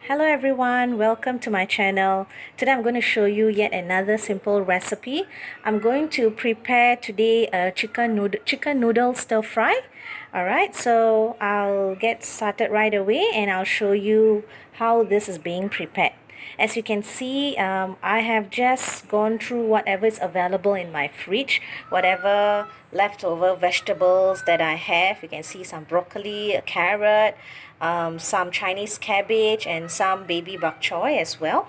Hello everyone, welcome to my channel. Today I'm going to show you yet another simple recipe. I'm going to prepare today a chicken noodle stir fry. Alright, so I'll get started right away and I'll show you how this is being prepared. As you can see, I have just gone through whatever is available in my fridge, whatever leftover vegetables that I have. You can see some broccoli, a carrot, some Chinese cabbage, and some baby bok choy as well.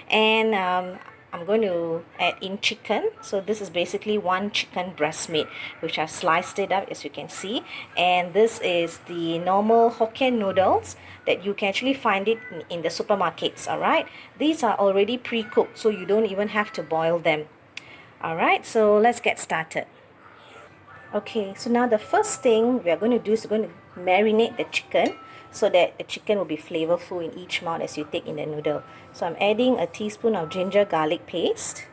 And I'm going to add in chicken. So this is basically one chicken breast meat, which I've sliced it up, as you can see. And this is the normal Hokkien noodles that you can actually find it in the supermarkets. All right, these are already pre-cooked, so you don't even have to boil them. All right, so let's get started. Okay, so now the first thing we are going to do is we're going to marinate the chicken so that the chicken will be flavorful in each mouth as you take in the noodle. So I'm adding a teaspoon of ginger garlic paste,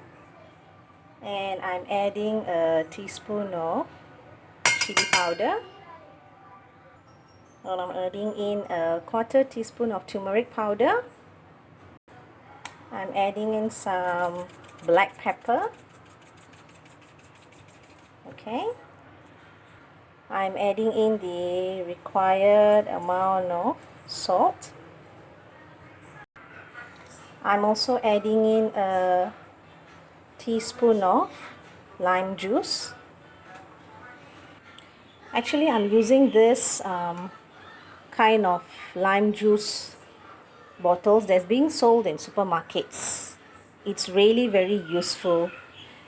and I'm adding a teaspoon of chili powder, and I'm adding in a quarter teaspoon of turmeric powder. I'm adding in some black pepper. Okay, I'm adding in the required amount of salt. I'm also adding in a teaspoon of lime juice. Actually, I'm using this kind of lime juice bottles that's being sold in supermarkets. It's really very useful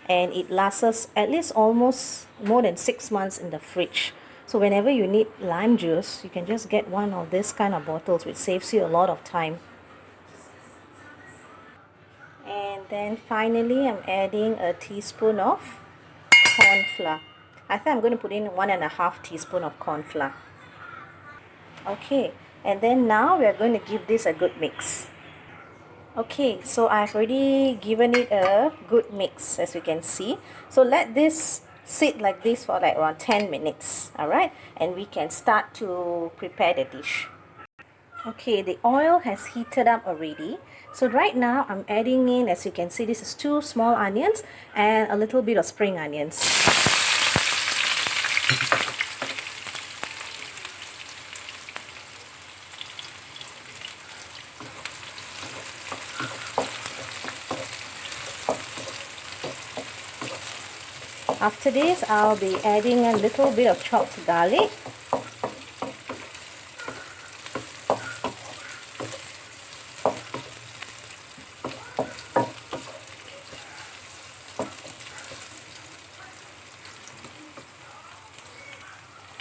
and it lasts us at least almost more than 6 months in the fridge. So whenever you need lime juice, you can just get one of this kind of bottles, which saves you a lot of time. And then finally, I'm adding a teaspoon of corn flour. I think I'm going to put in 1.5 teaspoon of corn flour. Okay, and then now we are going to give this a good mix. Okay, so I've already given it a good mix, as you can see. So let this sit like this for like around 10 minutes, alright? And we can start to prepare the dish. Okay, the oil has heated up already. So right now I'm adding in, as you can see, this is 2 small onions and a little bit of spring onions. After this, I'll be adding a little bit of chopped garlic.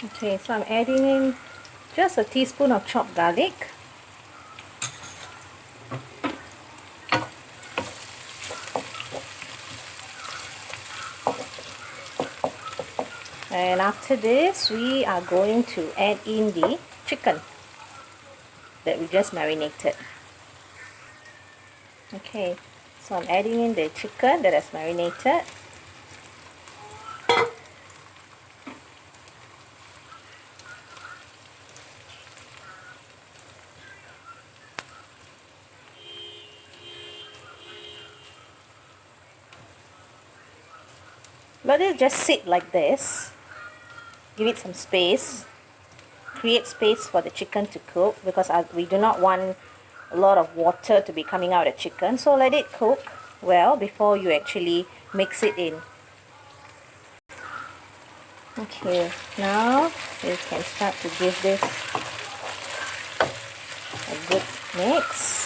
Okay, so I'm adding in just a teaspoon of chopped garlic. And after this, we are going to add in the chicken that we just marinated. Okay, so I'm adding in the chicken that is marinated. Let it just sit like this. Give it some space. Create space for the chicken to cook, because we do not want a lot of water to be coming out of the chicken. So let it cook well before you actually mix it in. Okay, now we can start to give this a good mix.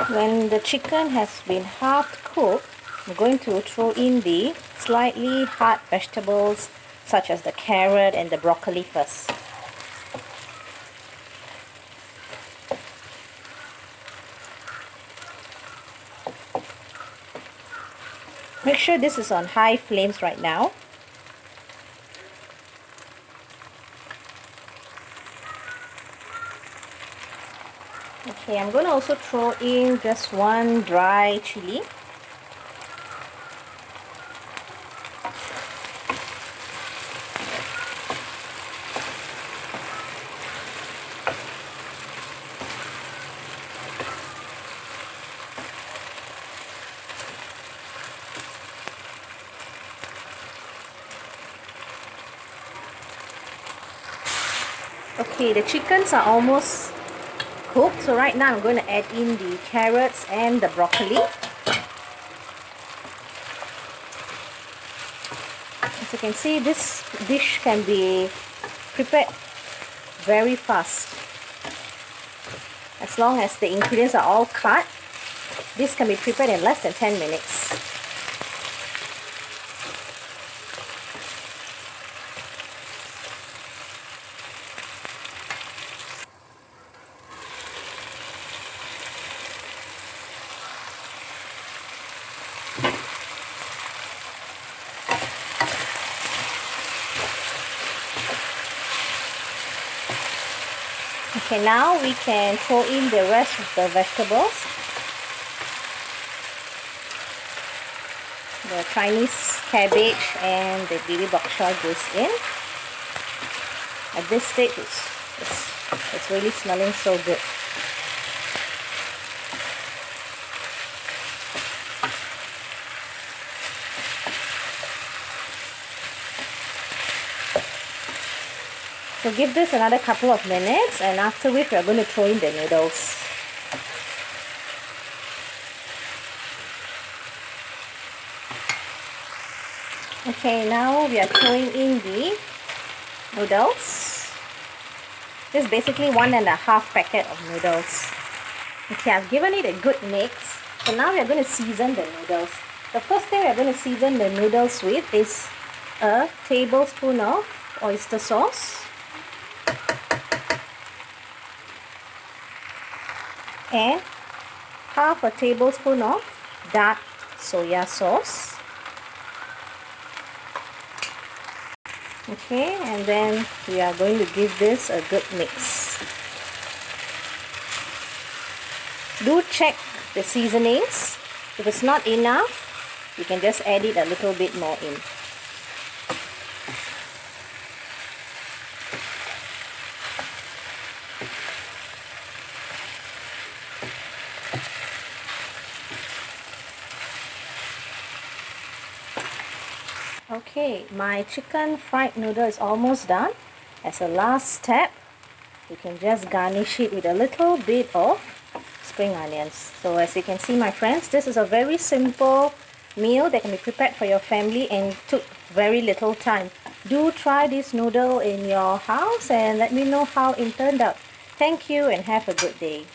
When the chicken has been half cooked, I'm going to throw in the slightly hard vegetables such as the carrot and the broccoli first. Make sure this is on high flames right now. Okay, I'm going to also throw in just one dry chili. Okay, the chickens are almost cooked, so right now I'm going to add in the carrots and the broccoli. As you can see, this dish can be prepared very fast. As long as the ingredients are all cut, this can be prepared in less than 10 minutes. Okay, now we can throw in the rest of the vegetables. The Chinese cabbage and the baby bok choy goes in. At this stage, it's really smelling so good. So give this another couple of minutes, and after which we are going to throw in the noodles. Okay, now we are throwing in the noodles. This is basically 1.5 packet of noodles. Okay, I've given it a good mix. So now we are going to season the noodles. The first thing we are going to season the noodles with is a tablespoon of oyster sauce. And half a tablespoon of dark soya sauce. Okay, and then we are going to give this a good mix. Do check the seasonings. If it's not enough, you can just add it a little bit more in. Okay, my chicken fried noodle is almost done. As a last step, you can just garnish it with a little bit of spring onions. So as you can see, my friends, this is a very simple meal that can be prepared for your family and took very little time. Do try this noodle in your house and let me know how it turned out. Thank you and have a good day.